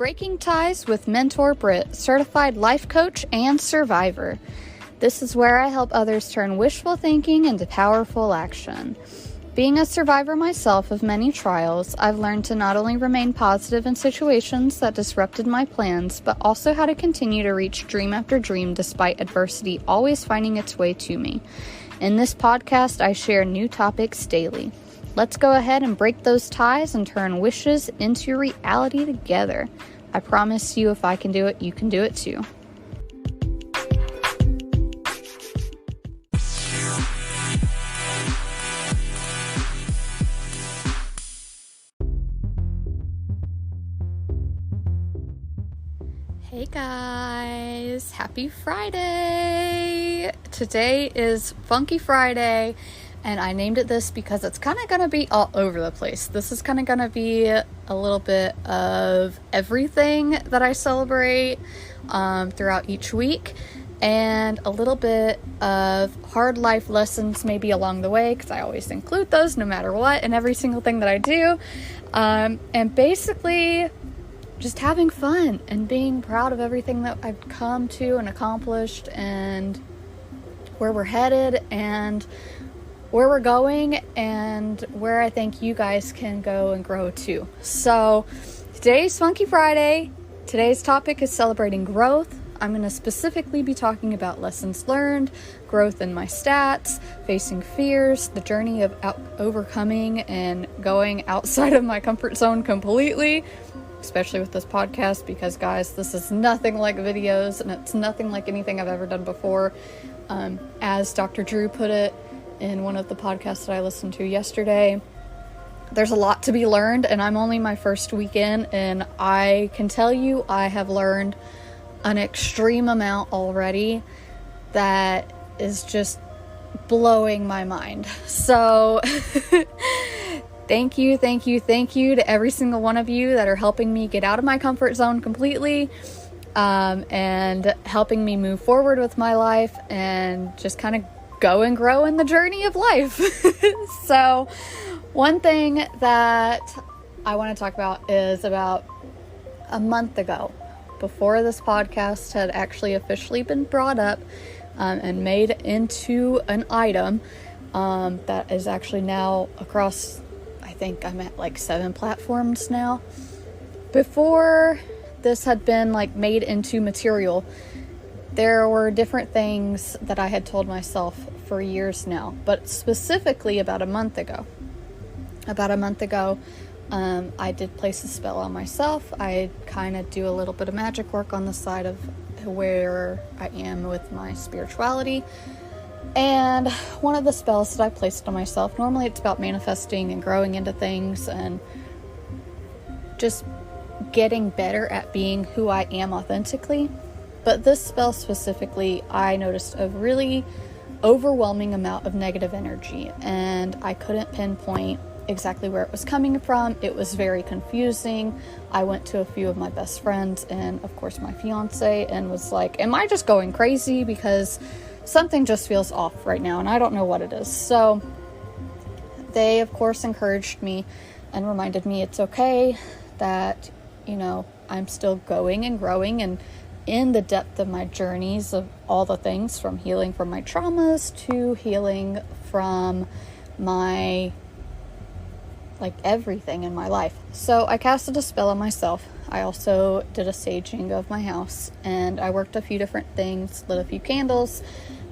Breaking Ties with Mentor Britt, certified life coach and survivor. This is where I help others turn wishful thinking into powerful action. Being a survivor myself of many trials, I've learned to not only remain positive in situations that disrupted my plans, but also how to continue to reach dream after dream despite adversity always finding its way to me. In this podcast, I share new topics daily. Let's go ahead and break those ties and turn wishes into reality together. I promise you, if I can do it, you can do it too. Hey guys, happy Friday! Today is Funky Friday, and I named it this because it's kind of going to be all over the place. This is kind of going to be a little bit of everything that I celebrate throughout each week, and a little bit of hard life lessons maybe along the way, because I always include those no matter what in every single thing that I do. And basically just having fun and being proud of everything that I've come to and accomplished, and where we're headed and where we're going, and where I think you guys can go and grow too. So today's Funky Friday. Today's topic is celebrating growth. I'm going to specifically be talking about lessons learned, growth in my stats, facing fears, the journey of overcoming and going outside of my comfort zone completely, especially with this podcast, because guys, this is nothing like videos and it's nothing like anything I've ever done before. As Dr. Drew put it in one of the podcasts that I listened to yesterday, there's a lot to be learned, and I'm only my first weekend, and I can tell you I have learned an extreme amount already that is just blowing my mind. So thank you to every single one of you that are helping me get out of my comfort zone completely, and helping me move forward with my life and just kind of go and grow in the journey of life. So one thing that I want to talk about is about a month ago, before this podcast had actually officially been brought up and made into an item that is actually now across, I think I'm at like 7 platforms now. Before this had been like made into material, there were different things that I had told myself for years now, but specifically about a month ago, I did place a spell on myself. I kind of do a little bit of magic work on the side of where I am with my spirituality. And one of the spells that I placed on myself, normally it's about manifesting and growing into things and just getting better at being who I am authentically. But this spell specifically, I noticed a really overwhelming amount of negative energy, and I couldn't pinpoint exactly where it was coming from. It was very confusing. I went to a few of my best friends and of course my fiance, and was like, am I just going crazy? Because something just feels off right now and I don't know what it is. So they of course encouraged me and reminded me it's okay, that, you know, I'm still going and growing and in the depth of my journeys of all the things, from healing from my traumas to healing from my, like, everything in my life. So I casted a spell on myself. I also did a saging of my house, and I worked a few different things, lit a few candles,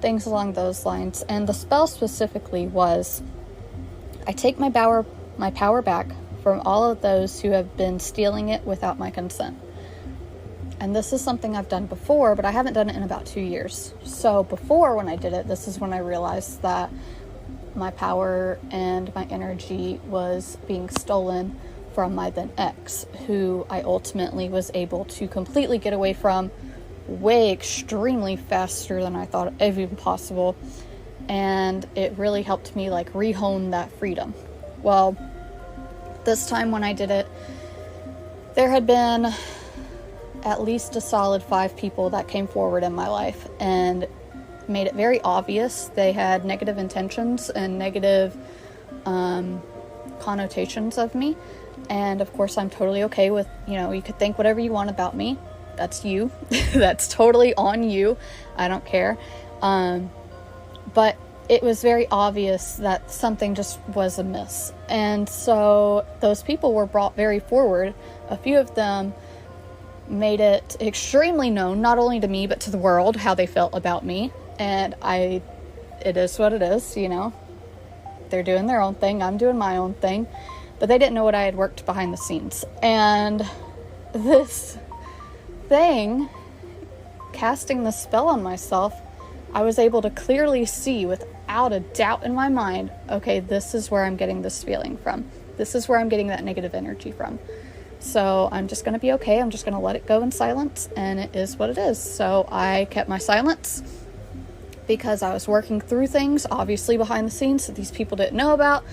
things along those lines. And the spell specifically was, I take my power back from all of those who have been stealing it without my consent. And this is something I've done before, but I haven't done it in about 2 years. So before, when I did it, this is when I realized that my power and my energy was being stolen from my then ex, who I ultimately was able to completely get away from way extremely faster than I thought even possible. And it really helped me like rehone that freedom. Well, this time when I did it, there had been at least a solid 5 people that came forward in my life and made it very obvious they had negative intentions and negative connotations of me. And of course, I'm totally okay with, you could think whatever you want about me. That's you. That's totally on you. I don't care. But it was very obvious that something just was amiss. And so those people were brought very forward. A few of them made it extremely known, not only to me, but to the world, how they felt about me. And it is what it is, They're doing their own thing. I'm doing my own thing. But they didn't know what I had worked behind the scenes. And this thing, casting the spell on myself, I was able to clearly see without a doubt in my mind, okay, this is where I'm getting this feeling from. This is where I'm getting that negative energy from. So I'm just going to be okay. I'm just going to let it go in silence, and it is what it is. So I kept my silence because I was working through things, obviously behind the scenes, that these people didn't know about,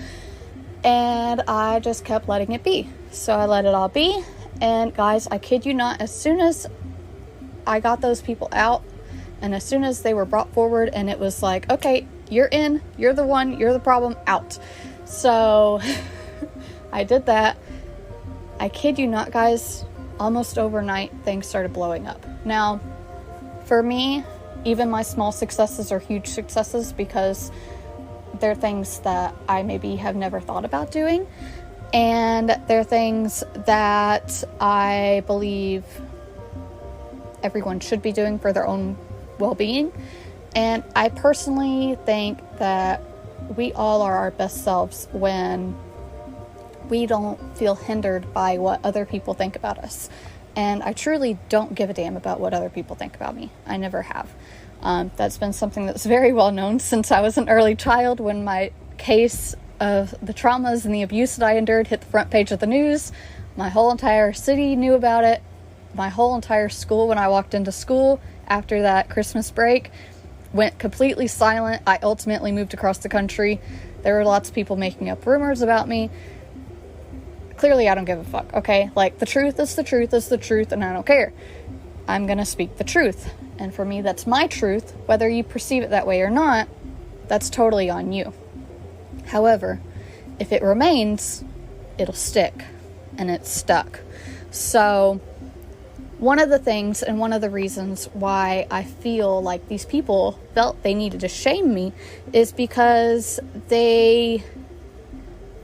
and I just kept letting it be. So I let it all be, and guys, I kid you not, as soon as I got those people out, and as soon as they were brought forward, and it was like, okay, you're in, you're the one, you're the problem, out. So I did that. I kid you not, guys, almost overnight, things started blowing up. Now, for me, even my small successes are huge successes because they're things that I maybe have never thought about doing. And they're things that I believe everyone should be doing for their own well-being. And I personally think that we all are our best selves when we don't feel hindered by what other people think about us. And I truly don't give a damn about what other people think about me. I never have. That's been something that's very well known since I was an early child, when my case of the traumas and the abuse that I endured hit the front page of the news. My whole entire city knew about it. My whole entire school, when I walked into school after that Christmas break, went completely silent. I ultimately moved across the country. There were lots of people making up rumors about me. Clearly, I don't give a fuck, okay? Like, the truth is the truth is the truth, and I don't care. I'm gonna speak the truth. And for me, that's my truth. Whether you perceive it that way or not, that's totally on you. However, if it remains, it'll stick. And it's stuck. So, one of the things and one of the reasons why I feel like these people felt they needed to shame me is because they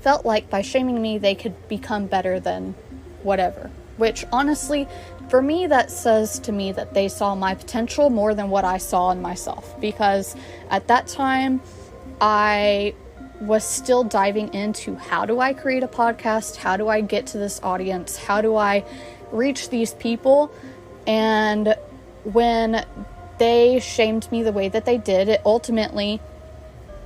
felt like by shaming me, they could become better than whatever. Which, honestly, for me, that says to me that they saw my potential more than what I saw in myself. Because at that time, I was still diving into, how do I create a podcast? How do I get to this audience? How do I reach these people? And when they shamed me the way that they did, it ultimately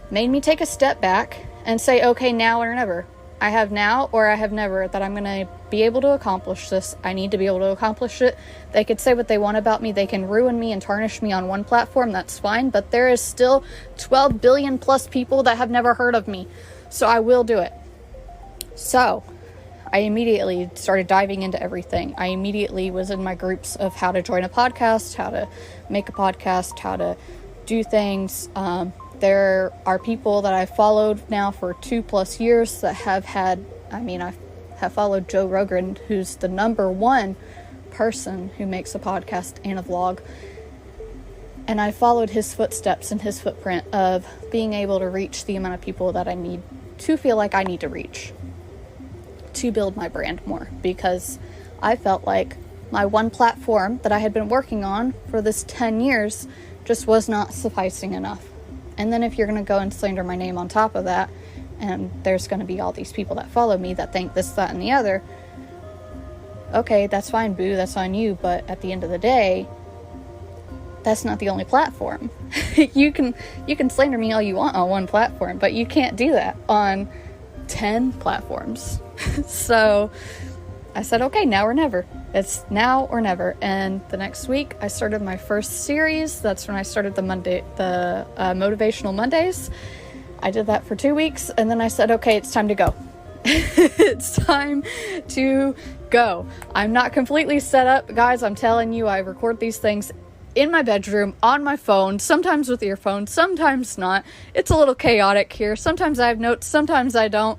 made me take a step back and say, okay, now or never. I have now or I have never that I'm going to be able to accomplish this. I need to be able to accomplish it. They could say what they want about me. They can ruin me and tarnish me on one platform. That's fine. But there is still 12 billion plus people that have never heard of me. So I will do it. So I immediately started diving into everything. I immediately was in my groups of how to join a podcast, how to make a podcast, how to do things. There are people that I've followed now for 2+ years that have had, I have followed Joe Rogan, who's the #1 person who makes a podcast and a vlog. And I followed his footsteps and his footprint of being able to reach the amount of people that I need to feel like I need to reach to build my brand more. Because I felt like my one platform that I had been working on for this 10 years just was not sufficing enough. And then if you're going to go and slander my name on top of that, and there's going to be all these people that follow me that think this, that, and the other, okay, that's fine, boo, that's on you. But at the end of the day, that's not the only platform. You can slander me all you want on one platform, but you can't do that on 10 platforms. So I said, okay, now or never. It's now or never. And the next week, I started my first series. That's when I started the Motivational Mondays. I did that for 2 weeks, and then I said, okay, it's time to go. It's time to go. I'm not completely set up, guys. I'm telling you, I record these things in my bedroom, on my phone, sometimes with earphones, sometimes not. It's a little chaotic here. Sometimes I have notes, sometimes I don't.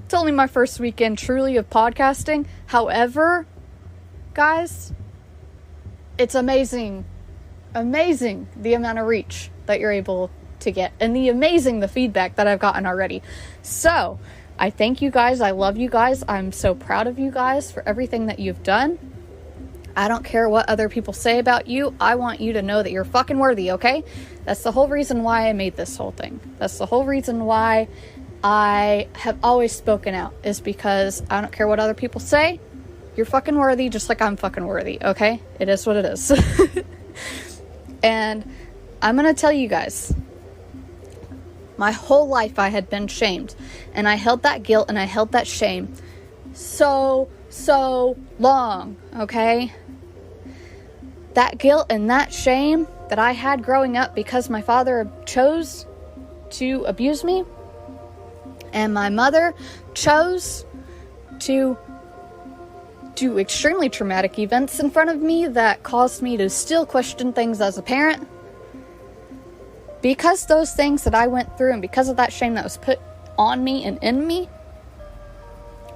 It's only my first weekend truly of podcasting. However, guys, it's amazing the amount of reach that you're able to get, and the feedback that I've gotten already. So I thank you guys. I love you guys. I'm so proud of you guys for everything that you've done. I don't care what other people say about you. I want you to know that you're fucking worthy, okay? That's the whole reason why I made this whole thing. That's the whole reason why I have always spoken out, is because I don't care what other people say. You're fucking worthy, just like I'm fucking worthy, okay? It is what it is. And I'm gonna tell you guys, my whole life I had been shamed, and I held that guilt and I held that shame so long, okay? That guilt and that shame that I had growing up because my father chose to abuse me, and my mother chose to do extremely traumatic events in front of me that caused me to still question things as a parent. Because those things that I went through, and because of that shame that was put on me and in me,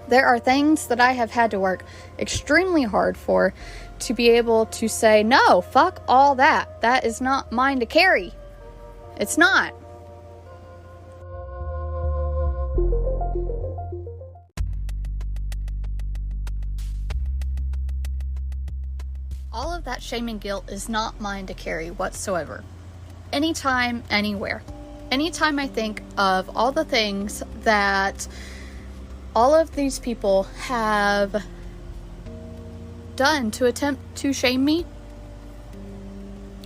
there are things that I have had to work extremely hard for to be able to say, no, fuck all that. That is not mine to carry. It's not. All of that shame and guilt is not mine to carry whatsoever. Anytime, anywhere. Anytime I think of all the things that all of these people have done to attempt to shame me,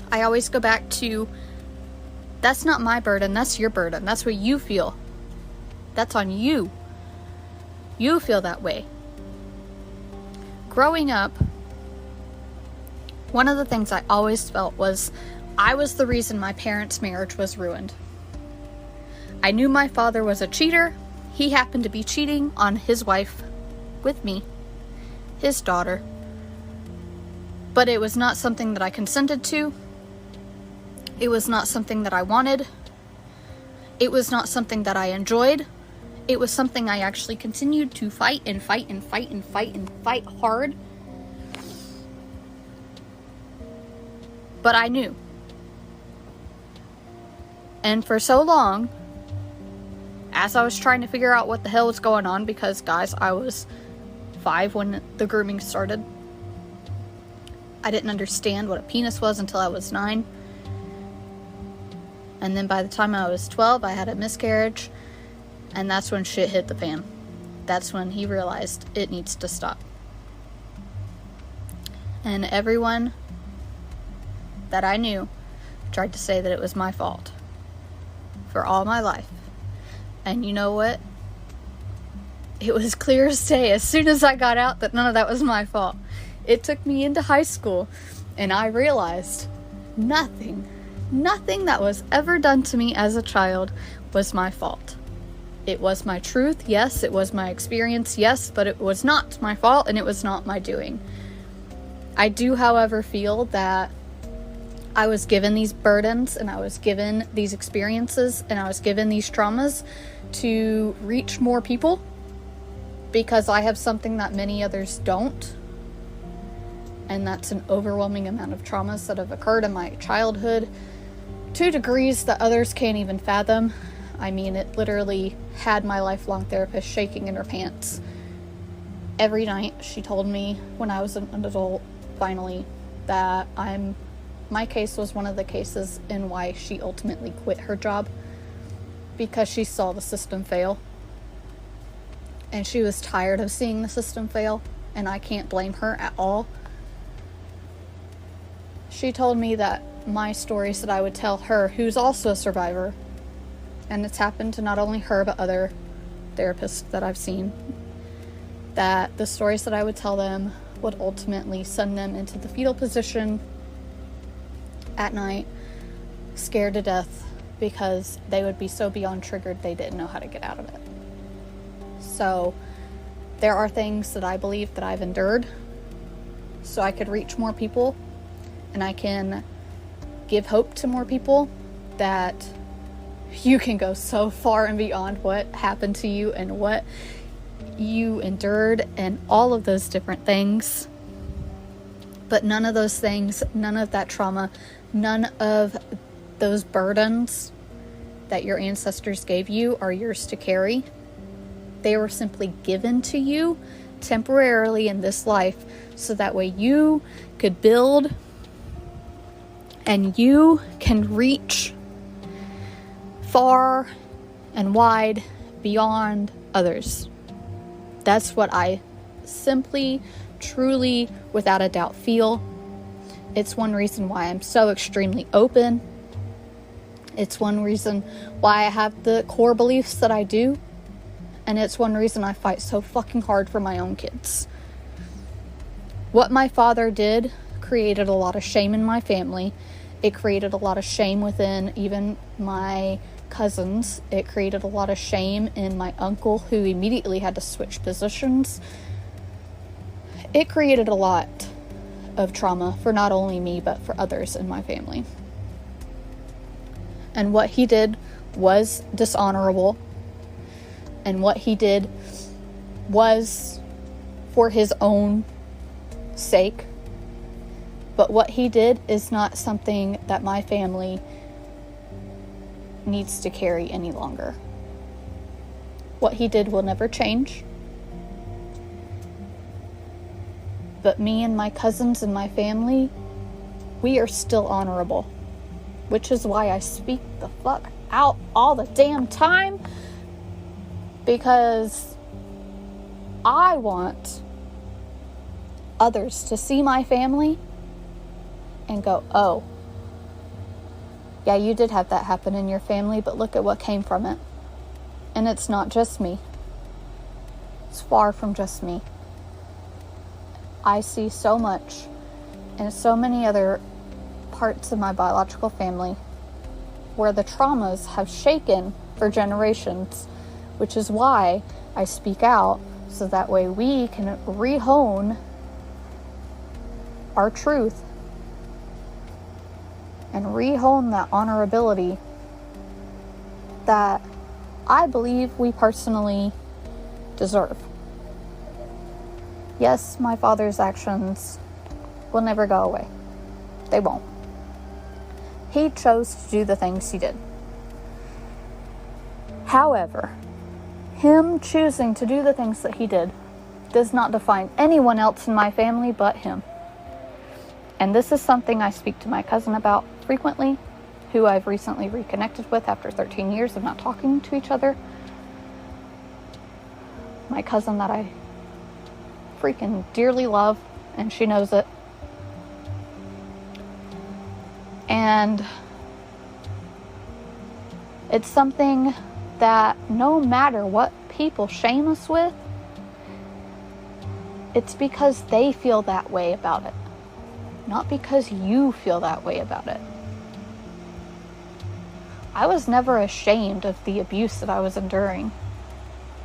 I always go back to, that's not my burden, that's your burden. That's what you feel. That's on you. You feel that way. Growing up, one of the things I always felt was I was the reason my parents' marriage was ruined. I knew my father was a cheater. He happened to be cheating on his wife with me, his daughter. But it was not something that I consented to. It was not something that I wanted. It was not something that I enjoyed. It was something I actually continued to fight and fight and fight and fight and fight hard. But I knew. And for so long, as I was trying to figure out what the hell was going on, because guys, I was 5 when the grooming started. I didn't understand what a penis was until I was 9. And then by the time I was 12, I had a miscarriage. And that's when shit hit the fan. That's when he realized it needs to stop. And everyone that I knew tried to say that it was my fault for all my life. And you know what? It was clear as day as soon as I got out that none of that was my fault. It took me into high school and I realized nothing that was ever done to me as a child was my fault. It was my truth, yes. It was my experience, yes. But it was not my fault and it was not my doing. I do, however, feel that I was given these burdens and I was given these experiences and I was given these traumas to reach more people because I have something that many others don't. And that's an overwhelming amount of traumas that have occurred in my childhood to degrees that others can't even fathom. I mean, it literally had my lifelong therapist shaking in her pants. Every night she told me when I was an adult, finally, that my case was one of the cases in why she ultimately quit her job, because she saw the system fail. And she was tired of seeing the system fail, and I can't blame her at all. She told me that my stories that I would tell her, who's also a survivor, and it's happened to not only her but other therapists that I've seen, that the stories that I would tell them would ultimately send them into the fetal position at night, scared to death, because they would be so beyond triggered they didn't know how to get out of it. So there are things that I believe that I've endured so I could reach more people and I can give hope to more people that you can go so far and beyond what happened to you and what you endured and all of those different things. But none of those things, none of that trauma, none of those burdens that your ancestors gave you are yours to carry. They were simply given to you temporarily in this life so that way you could build and you can reach far and wide beyond others. That's what I simply, truly, without a doubt feel. It's one reason why I'm so extremely open. It's one reason why I have the core beliefs that I do. And it's one reason I fight so fucking hard for my own kids. What my father did created a lot of shame in my family. It created a lot of shame within even my cousins. It created a lot of shame in my uncle, who immediately had to switch positions. It created a lot of trauma for not only me, but for others in my family. And what he did was dishonorable. And what he did was for his own sake. But what he did is not something that my family needs to carry any longer. What he did will never change. But me and my cousins and my family, we are still honorable. Which is why I speak the fuck out all the damn time. Because I want others to see my family and go, oh, yeah, you did have that happen in your family, but look at what came from it. And it's not just me. It's far from just me. I see so much and so many other parts of my biological family where the traumas have shaken for generations, which is why I speak out, so that way we can rehone our truth and rehone that honorability that I believe we personally deserve. Yes, my father's actions will never go away. They won't. He chose to do the things he did. However, him choosing to do the things that he did does not define anyone else in my family but him. And this is something I speak to my cousin about frequently, who I've recently reconnected with after 13 years of not talking to each other. My cousin that I freaking dearly love, and she knows it. And it's something that no matter what people shame us with, it's because they feel that way about it. Not because you feel that way about it. I was never ashamed of the abuse that I was enduring.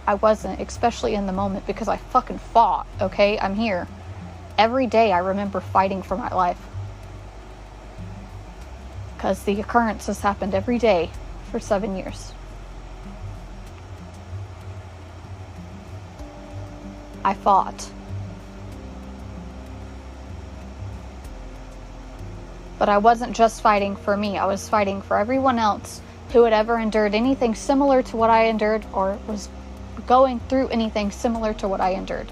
I wasn't, especially in the moment, because I fucking fought, okay? I'm here. Every day I remember fighting for my life. Because the occurrence has happened every day for 7 years. I fought. But I wasn't just fighting for me. I was fighting for everyone else who had ever endured anything similar to what I endured, or was going through anything similar to what I endured.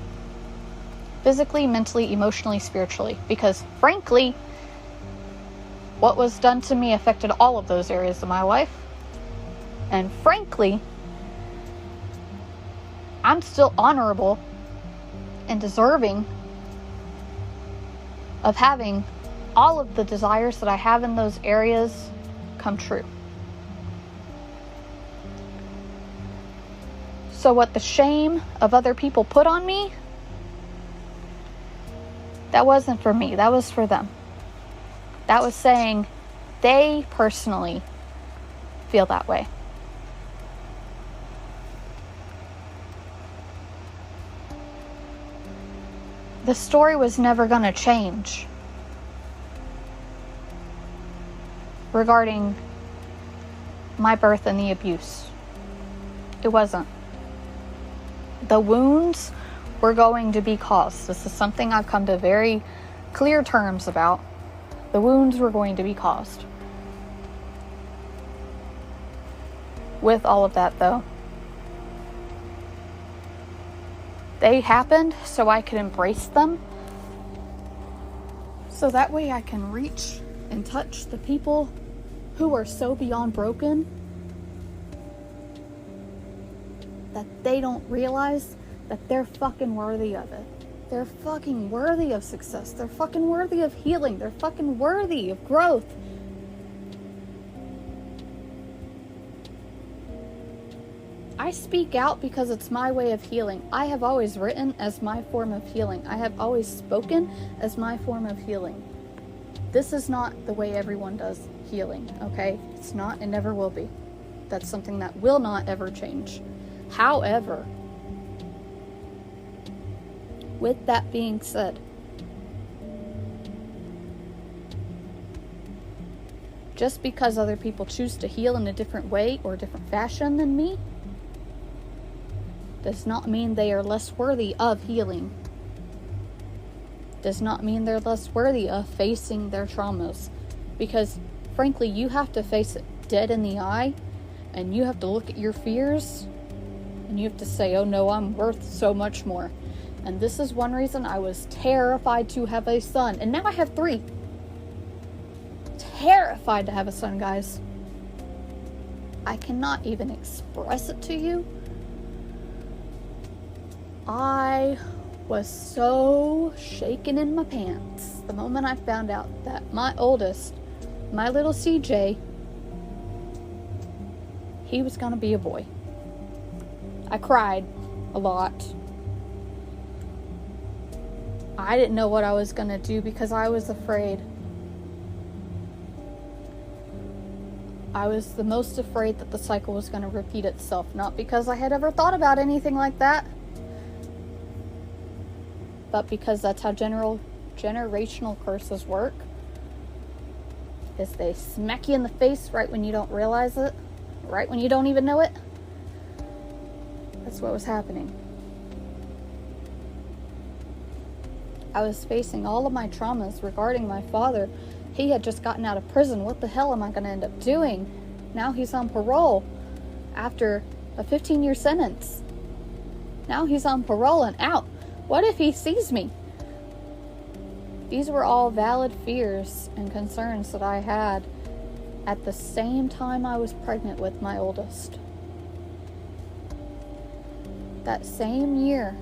Physically, mentally, emotionally, spiritually. Because frankly, what was done to me affected all of those areas of my life. And frankly, I'm still honorable and deserving of having all of the desires that I have in those areas come true. So what the shame of other people put on me, that wasn't for me, that was for them. That was saying they personally feel that way. The story was never going to change regarding my birth and the abuse. It wasn't. The wounds were going to be caused. This is something I've come to very clear terms about. The wounds were going to be caused. With all of that, though, they happened so I could embrace them. So that way I can reach and touch the people who are so beyond broken that they don't realize that they're fucking worthy of it. They're fucking worthy of success. They're fucking worthy of healing. They're fucking worthy of growth. I speak out because it's my way of healing. I have always written as my form of healing. I have always spoken as my form of healing. This is not the way everyone does healing, okay? It's not and never will be. That's something that will not ever change. However, with that being said, just because other people choose to heal in a different way or a different fashion than me, does not mean they are less worthy of healing. Does not mean they're less worthy of facing their traumas. Because, frankly, you have to face it dead in the eye, and you have to look at your fears, and you have to say, oh no, I'm worth so much more. And this is one reason I was terrified to have a son. And now I have 3. Terrified to have a son, guys. I cannot even express it to you. I was so shaken in my pants the moment I found out that my oldest, my little CJ, he was gonna be a boy. I cried a lot. I didn't know what I was gonna do because I was afraid. I was the most afraid that the cycle was gonna repeat itself, not because I had ever thought about anything like that, but because that's how generational curses work, is they smack you in the face right when you don't realize it, right when you don't even know it. That's what was happening. I was facing all of my traumas regarding my father. He had just gotten out of prison. What the hell am I going to end up doing? Now he's on parole after a 15-year sentence. Now he's on parole and out. What if he sees me? These were all valid fears and concerns that I had at the same time I was pregnant with my oldest. That same year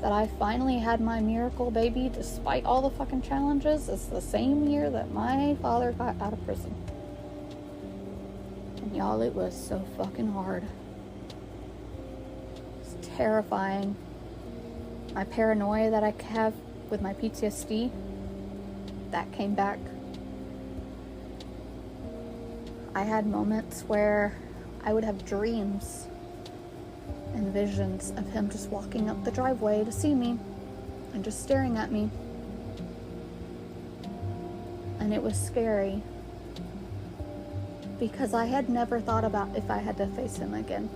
that I finally had my miracle baby, despite all the fucking challenges, is the same year that my father got out of prison. And y'all, it was so fucking hard. It's terrifying. My paranoia that I have with my PTSD, that came back. I had moments where I would have dreams and visions of him just walking up the driveway to see me and just staring at me. And it was scary because I had never thought about if I had to face him again.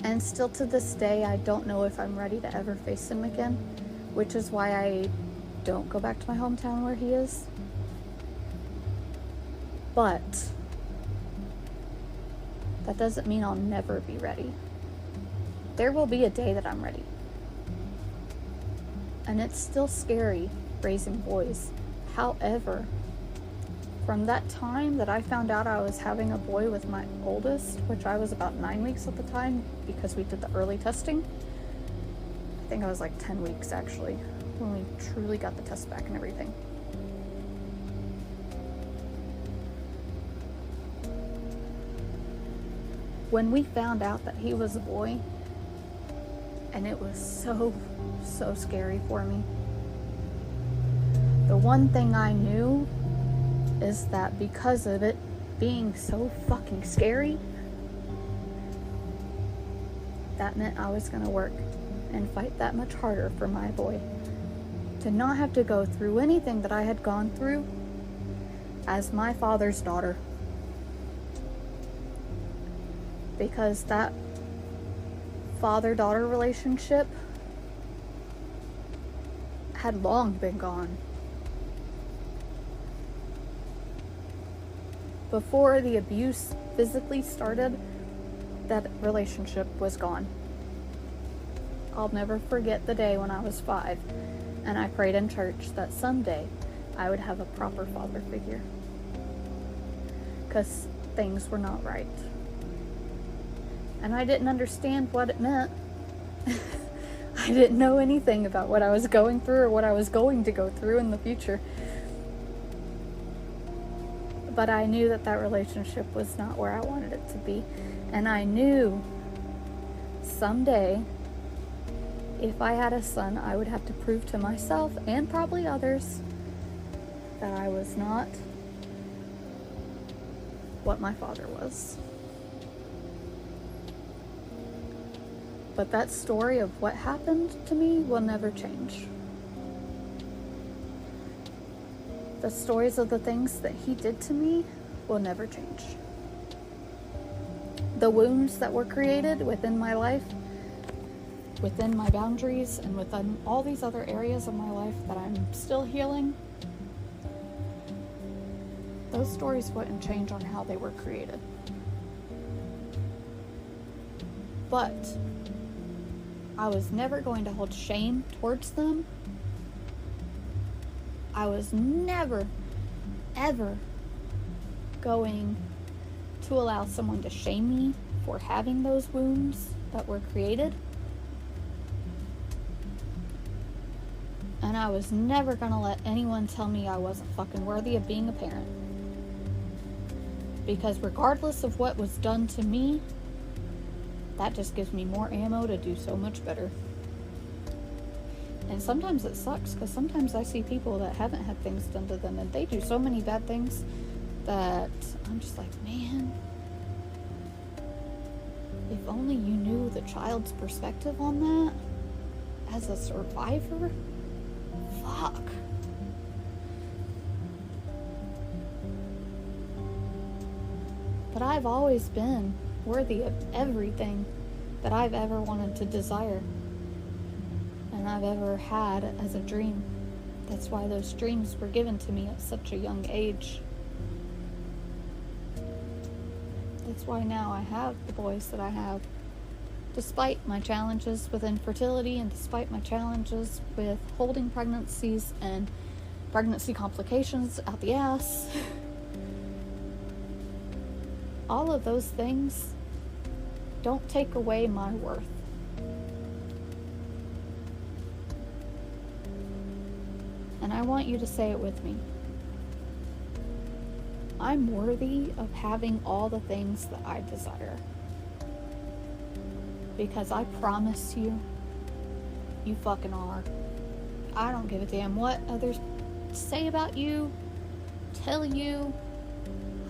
And still to this day, I don't know if I'm ready to ever face him again, which is why I don't go back to my hometown where he is. But that doesn't mean I'll never be ready. There will be a day that I'm ready. And it's still scary raising boys. However, from that time that I found out I was having a boy with my oldest, which I was about 9 weeks at the time because we did the early testing. I think I was like 10 weeks actually, when we truly got the test back and everything. When we found out that he was a boy, and it was so scary for me. The one thing I knew is that because of it being so fucking scary, that meant I was gonna work and fight that much harder for my boy. To not have to go through anything that I had gone through as my father's daughter. Because that father-daughter relationship had long been gone. Before the abuse physically started, that relationship was gone. I'll never forget the day when I was 5 and I prayed in church that someday I would have a proper father figure, because things were not right. And I didn't understand what it meant. I didn't know anything about what I was going through or what I was going to go through in the future. But I knew that that relationship was not where I wanted it to be. And I knew someday, if I had a son, I would have to prove to myself and probably others that I was not what my father was. But that story of what happened to me will never change. The stories of the things that he did to me will never change. The wounds that were created within my life, within my boundaries, and within all these other areas of my life that I'm still healing, those stories wouldn't change on how they were created. But I was never going to hold shame towards them. I was never, ever going to allow someone to shame me for having those wounds that were created. And I was never going to let anyone tell me I wasn't fucking worthy of being a parent. Because regardless of what was done to me, that just gives me more ammo to do so much better. And sometimes it sucks, because sometimes I see people that haven't had things done to them and they do so many bad things that I'm just like, man, if only you knew the child's perspective on that as a survivor. Fuck. But I've always been worthy of everything that I've ever wanted to desire and I've ever had as a dream. That's why those dreams were given to me at such a young age. That's why now I have the boys that I have. Despite my challenges with infertility and despite my challenges with holding pregnancies and pregnancy complications out the ass, all of those things don't take away my worth. And I want you to say it with me. I'm worthy of having all the things that I desire. Because I promise you, you fucking are. I don't give a damn what others say about you, tell you.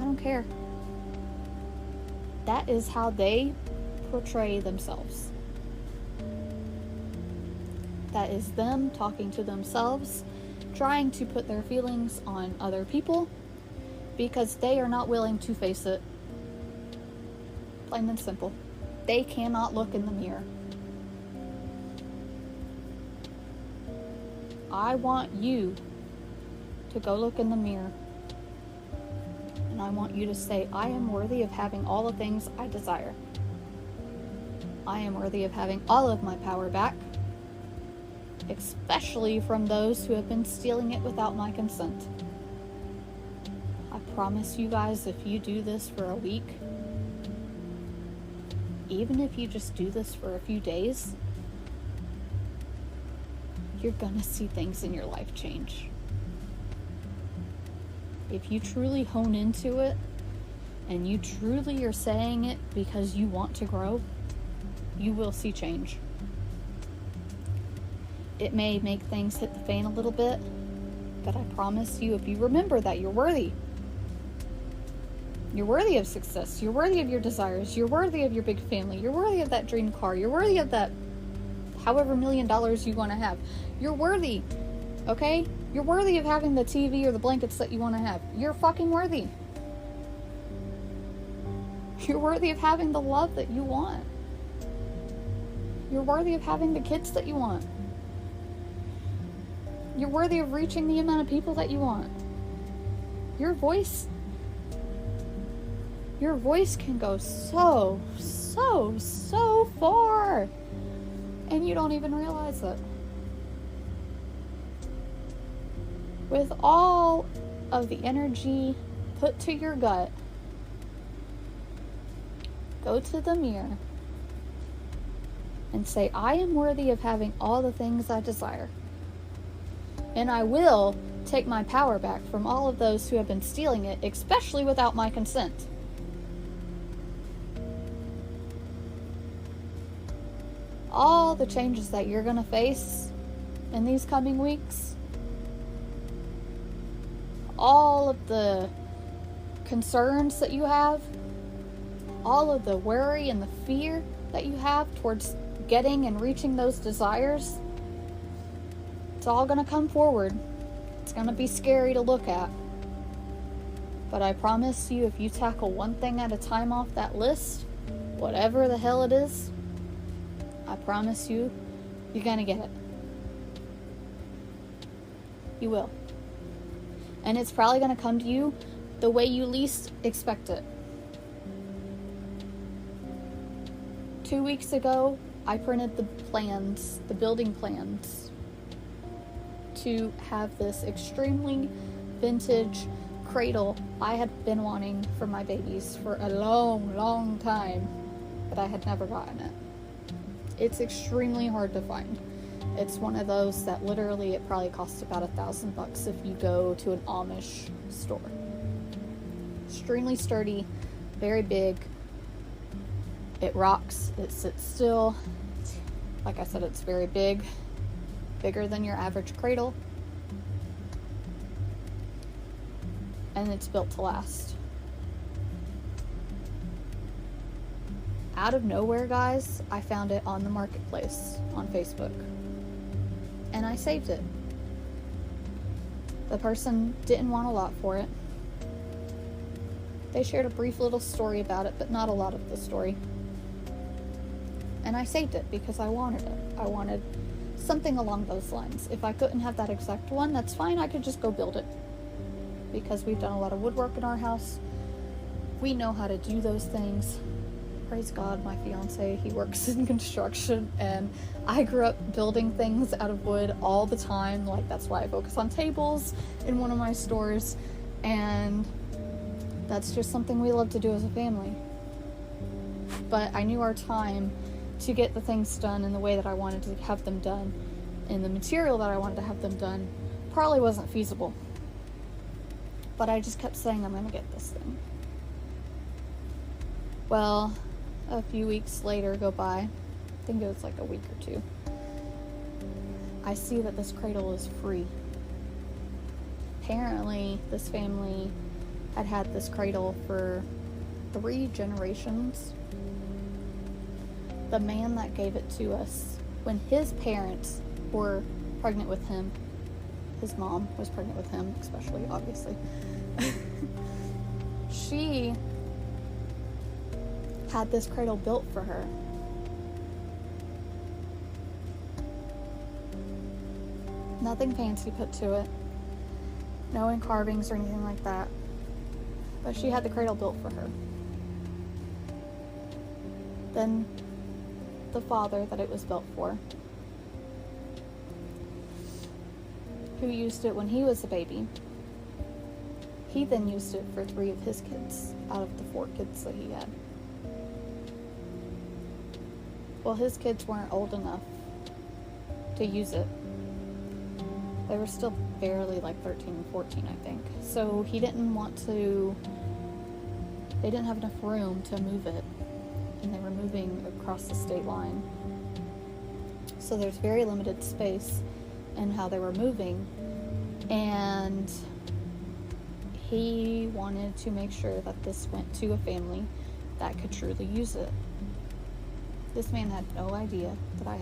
I don't care. That is how they portray themselves. That is them talking to themselves, trying to put their feelings on other people because they are not willing to face it. Plain and simple. They cannot look in the mirror. I want you to go look in the mirror. And I want you to say, I am worthy of having all the things I desire. I am worthy of having all of my power back, especially from those who have been stealing it without my consent. I promise you guys, if you do this for a week, even if you just do this for a few days, you're gonna see things in your life change. If you truly hone into it and you truly are saying it because you want to grow, you will see change. It may make things hit the fan a little bit, but I promise you, if you remember that you're worthy. You're worthy of success. You're worthy of your desires. You're worthy of your big family. You're worthy of that dream car. You're worthy of that however $1 million you want to have. You're worthy, okay? You're worthy of having the TV or the blankets that you want to have. You're fucking worthy. You're worthy of having the love that you want. You're worthy of having the kids that you want. You're worthy of reaching the amount of people that you want. Your voice can go so far. And you don't even realize it. With all of the energy put to your gut, go to the mirror and say, I am worthy of having all the things I desire. And I will take my power back from all of those who have been stealing it, especially without my consent. All the changes that you're going to face in these coming weeks, all of the concerns that you have, all of the worry and the fear that you have towards getting and reaching those desires, it's all going to come forward. It's going to be scary to look at. But I promise you, if you tackle one thing at a time off that list, whatever the hell it is, I promise you, you're going to get it. You will. And it's probably going to come to you the way you least expect it. 2 weeks ago, I printed the plans, the building plans, to have this extremely vintage cradle I had been wanting for my babies for a long time, but I had never gotten it. It's extremely hard to find. It's one of those that literally it probably costs about $1,000 if you go to an Amish store. Extremely sturdy, very big. It rocks, it sits still. Like I said, it's very big, bigger than your average cradle. And it's built to last. Out of nowhere, guys, I found it on the marketplace on Facebook. And I saved it. The person didn't want a lot for it. They shared a brief little story about it, but not a lot of the story. And I saved it because I wanted it. I wanted something along those lines. If I couldn't have that exact one, that's fine. I could just go build it. Because we've done a lot of woodwork in our house. We know how to do those things. Praise God, my fiance, he works in construction, and I grew up building things out of wood all the time. Like, that's why I focus on tables in one of my stores, and that's just something we love to do as a family. But I knew our time to get the things done in the way that I wanted to have them done, and the material that I wanted to have them done, probably wasn't feasible. But I just kept saying, I'm going to get this thing. Well, a few weeks later go by, I think it was like a week or two, I see that this cradle is free. Apparently, this family had had this cradle for 3 generations. The man that gave it to us, when his parents were pregnant with him, his mom was pregnant with him, especially, obviously, she had this cradle built for her. Nothing fancy put to it. No carvings or anything like that. But she had the cradle built for her. Then the father that it was built for, who used it when he was a baby, he then used it for 3 of his kids out of the 4 kids that he had. Well, his kids weren't old enough to use it. They were still barely like 13 and 14, I think. So he didn't want to, they didn't have enough room to move it. And they were moving across the state line. So there's very limited space in how they were moving. And he wanted to make sure that this went to a family that could truly use it. This man had no idea that I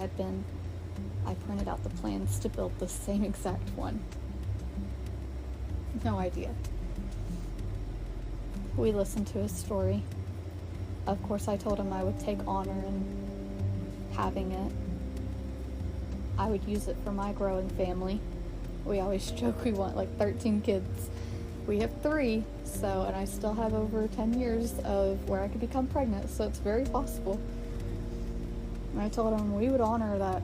printed out the plans to build the same exact one. No idea. We listened to his story. Of course, I told him I would take honor in having it. I would use it for my growing family. We always joke we want like 13 kids. We have 3, and I still have over 10 years of where I could become pregnant, so it's very possible. And I told him we would honor that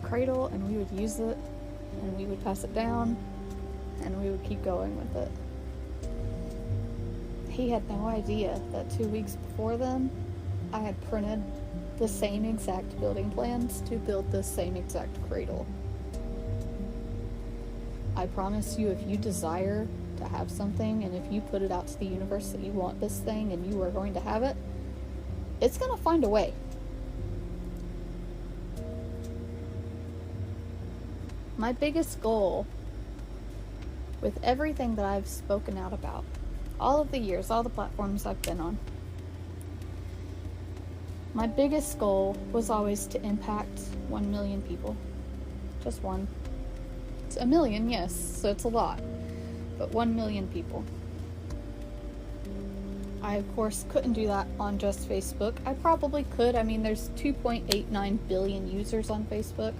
cradle and we would use it and we would pass it down and we would keep going with it. He had no idea that 2 weeks before then, I had printed the same exact building plans to build the same exact cradle. I promise you, if you desire to have something and if you put it out to the universe that you want this thing and you are going to have it, it's going to find a way. My biggest goal with everything that I've spoken out about, all of the years, all the platforms I've been on, my biggest goal was always to impact 1 million people. Just one. It's a million, yes, so it's a lot, but 1 million people. I, of course, couldn't do that on just Facebook. I probably could. I mean, there's 2.89 billion users on Facebook.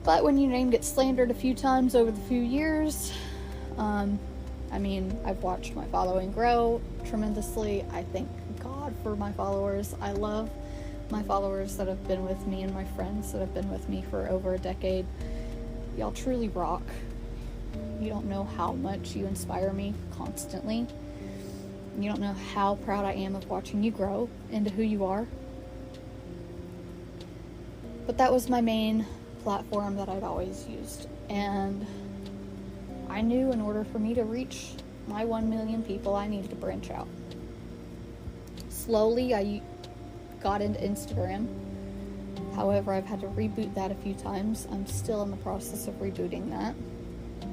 But when your name gets slandered a few times over the few years, I've watched my following grow tremendously. I thank God for my followers. I love my followers that have been with me and my friends that have been with me for over a decade. Y'all truly rock. You don't know how much you inspire me constantly. You don't know how proud I am of watching you grow into who you are. But that was my main platform that I'd always used. And I knew in order for me to reach my 1 million people, I needed to branch out. Slowly, I got into Instagram. However, I've had to reboot that a few times. I'm still in the process of rebooting that.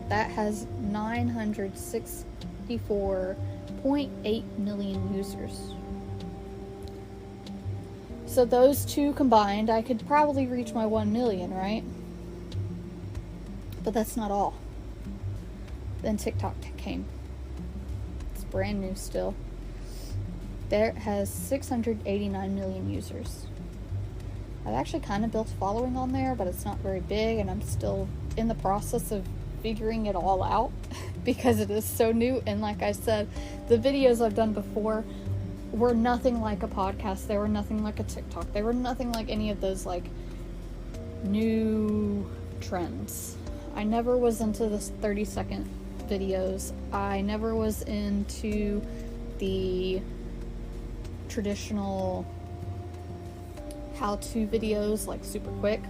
That has 964.8 million users. So those two combined, I could probably reach my 1 million, right? But that's not all. Then TikTok came. It's brand new still. There has 689 million users. I've actually kind of built a following on there, but it's not very big, and I'm still in the process of figuring it all out because it is so new. And like I said, the videos I've done before were nothing like a podcast. They were nothing like a TikTok. They were nothing like any of those like new trends. I never was into the 30-second videos. I never was into the traditional how-to videos, like super quick.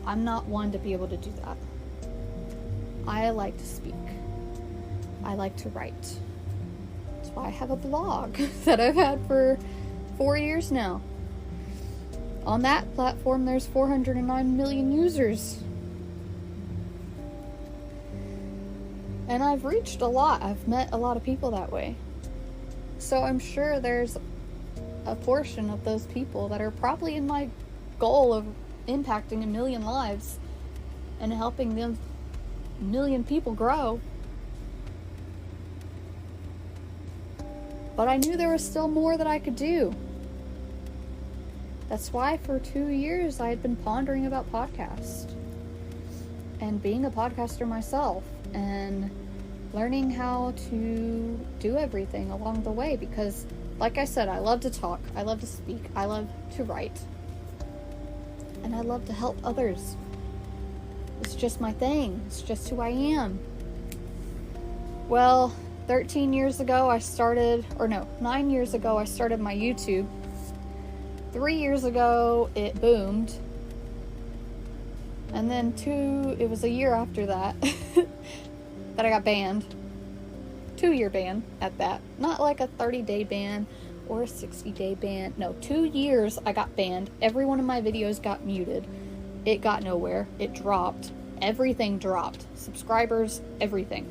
I'm not one to be able to do that. I like to speak. I like to write. That's why I have a blog that I've had for 4 years now. On that platform, there's 409 million users. And I've reached a lot. I've met a lot of people that way. So I'm sure there's a portion of those people that are probably in my goal of impacting 1 million lives and helping them 1 million people grow. But I knew there was still more that I could do. That's why for 2 years I had been pondering about podcasts and being a podcaster myself and learning how to do everything along the way, because like I said, I love to talk, I love to speak, I love to write, and I love to help others. It's just my thing. It's just who I am. Well, 9 years ago I started my YouTube. 3 years ago it boomed. And then it was a year after that that I got banned. 2-year ban at that. Not like a 30-day ban or a 60-day ban. No, 2 years I got banned. Every one of my videos got muted. It got nowhere. It dropped. Everything dropped. Subscribers, everything.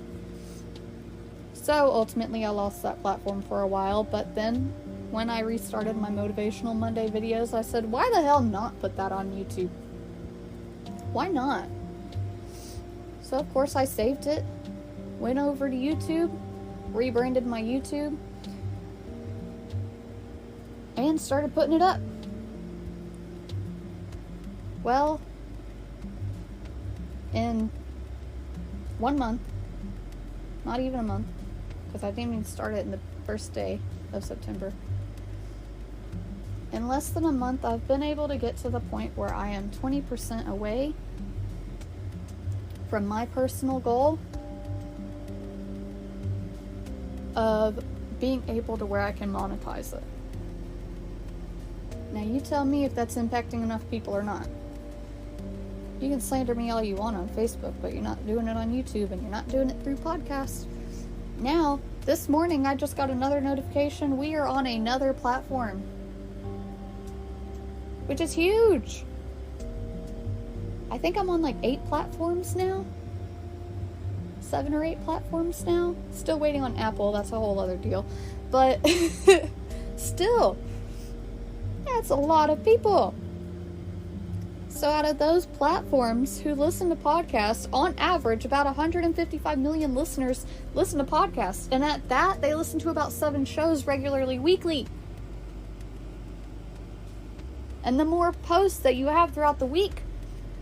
So ultimately I lost that platform for a while, but then when I restarted my Motivational Monday videos, I said, why the hell not put that on YouTube? Why not? So of course I saved it, went over to YouTube, rebranded my YouTube, and started putting it up. Well, in 1 month, not even a month, because I didn't even start it in the first day of September. In less than a month, I've been able to get to the point where I am 20% away from my personal goal of being able to where I can monetize it. Now you tell me if that's impacting enough people or not. You can slander me all you want on Facebook, but you're not doing it on YouTube, and you're not doing it through podcasts. Now, this morning I just got another notification. We are on another platform, which is huge. I think I'm on like 8 platforms now. 7 or 8 platforms now. Still waiting on Apple. That's a whole other deal. But still, that's a lot of people. So out of those platforms who listen to podcasts, on average, about 155 million listeners listen to podcasts. And at that, they listen to about 7 shows regularly, weekly. And the more posts that you have throughout the week,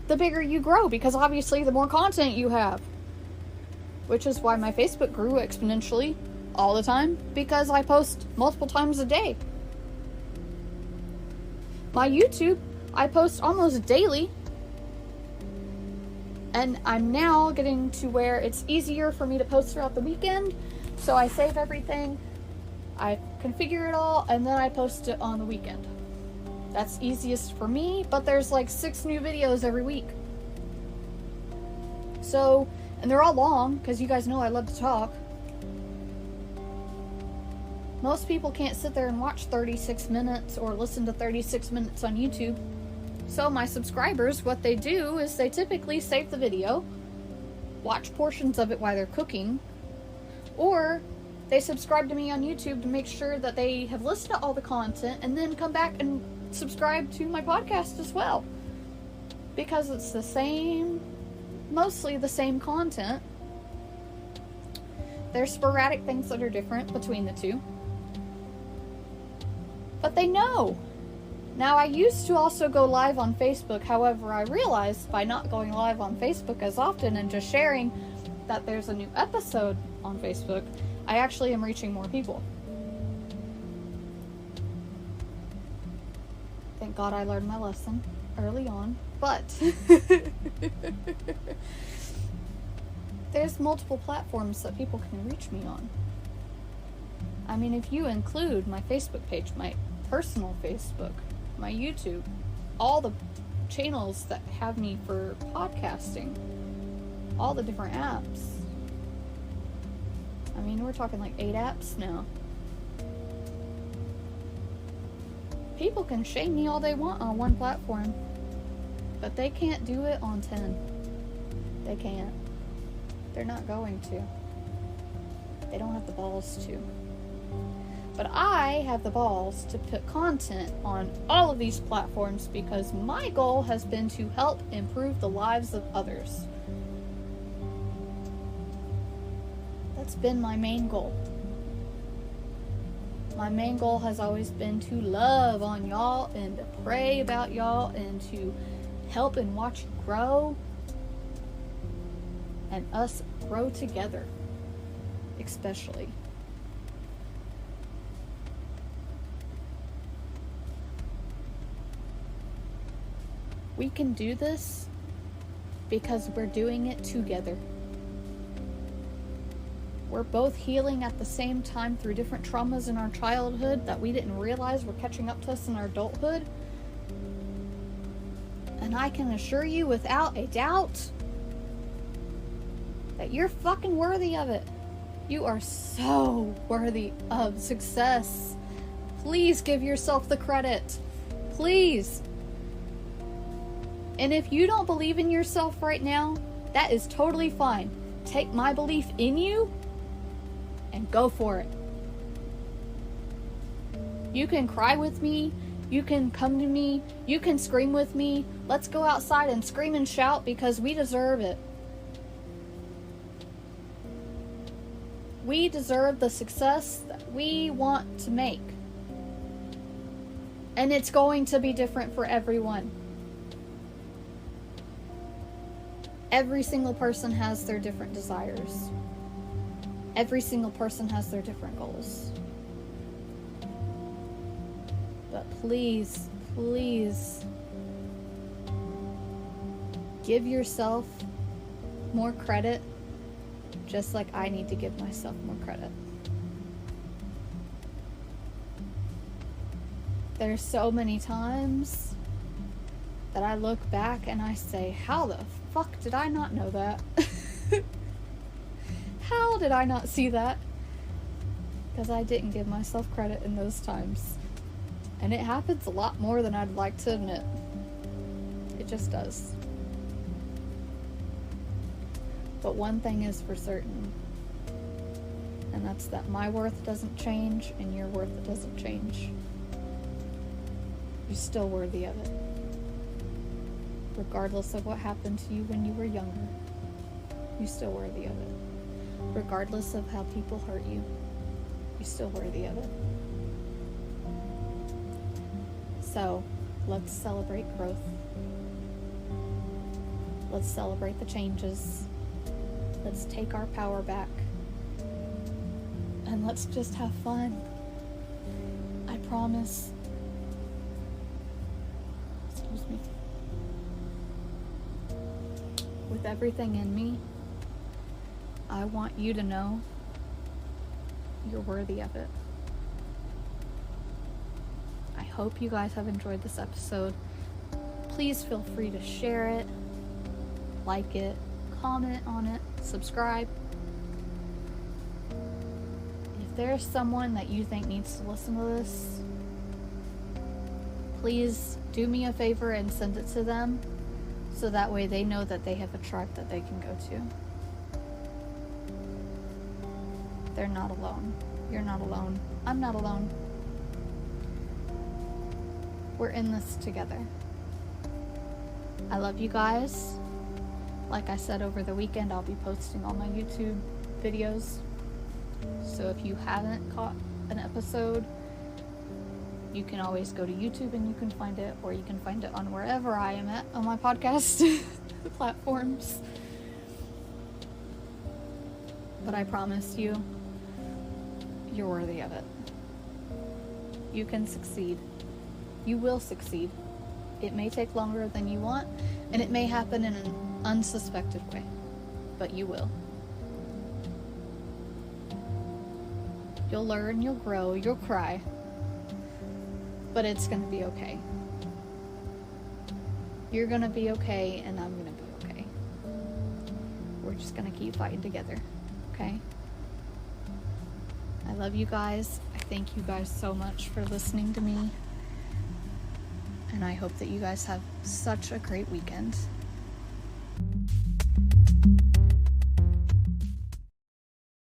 the bigger you grow, because obviously the more content you have. Which is why my Facebook grew exponentially all the time, because I post multiple times a day. My YouTube, I post almost daily. And I'm now getting to where it's easier for me to post throughout the weekend. So I save everything, I configure it all, and then I post it on the weekend. That's easiest for me, but there's like 6 new videos every week. So, and they're all long, because you guys know I love to talk. Most people can't sit there and watch 36 minutes or listen to 36 minutes on YouTube. So my subscribers, what they do is they typically save the video, watch portions of it while they're cooking, or they subscribe to me on YouTube to make sure that they have listened to all the content, and then come back and subscribe to my podcast as well. Because it's the same, mostly the same content. There's sporadic things that are different between the two. But they know. Now, I used to also go live on Facebook. However, I realized by not going live on Facebook as often and just sharing that there's a new episode on Facebook, I actually am reaching more people. Thank God I learned my lesson early on. But there's multiple platforms that people can reach me on. I mean, if you include my Facebook page, my personal Facebook, my YouTube, all the channels that have me for podcasting, all the different apps. I mean, we're talking like 8 apps now. People can shame me all they want on one platform, but they can't do it on 10. They can't. They're not going to. They don't have the balls to. But I have the balls to put content on all of these platforms, because my goal has been to help improve the lives of others. That's been my main goal. My main goal has always been to love on y'all and to pray about y'all and to help and watch you grow and us grow together, especially. We can do this because we're doing it together. We're both healing at the same time through different traumas in our childhood that we didn't realize were catching up to us in our adulthood. And I can assure you without a doubt that you're fucking worthy of it. You are so worthy of success. Please give yourself the credit. Please. And if you don't believe in yourself right now, that is totally fine. Take my belief in you and go for it. You can cry with me. You can come to me. You can scream with me. Let's go outside and scream and shout, because we deserve it. We deserve the success that we want to make. And it's going to be different for everyone. Every single person has their different desires. Every single person has their different goals. But please, please give yourself more credit, just like I need to give myself more credit. There's so many times that I look back and I say, how the fuck did I not know that? How did I not see that? Because I didn't give myself credit in those times. And it happens a lot more than I'd like to admit. It just does. But one thing is for certain, and that's that my worth doesn't change and your worth doesn't change. You're still worthy of it. Regardless of what happened to you when you were younger, you're still worthy of it. Regardless of how people hurt you, you're still worthy of it. So, let's celebrate growth. Let's celebrate the changes. Let's take our power back. And let's just have fun. I promise. Excuse me. With everything in me, I want you to know you're worthy of it. I hope you guys have enjoyed this episode. Please feel free to share it, like it, comment on it, subscribe. If there's someone that you think needs to listen to this, please do me a favor and send it to them, so that way they know that they have a tribe that they can go to. They're not alone. You're not alone. I'm not alone. We're in this together. I love you guys. Like I said, over the weekend, I'll be posting all my YouTube videos. So if you haven't caught an episode, you can always go to YouTube and you can find it, or you can find it on wherever I am at on my podcast platforms. But I promise you, you're worthy of it. You can succeed. You will succeed. It may take longer than you want, and it may happen in an unsuspected way, but you will. You'll learn, you'll grow, you'll cry, but it's gonna be okay. You're gonna be okay, and I'm gonna be okay. We're just gonna keep fighting together, okay? I love you guys. I thank you guys so much for listening to me. And I hope that you guys have such a great weekend.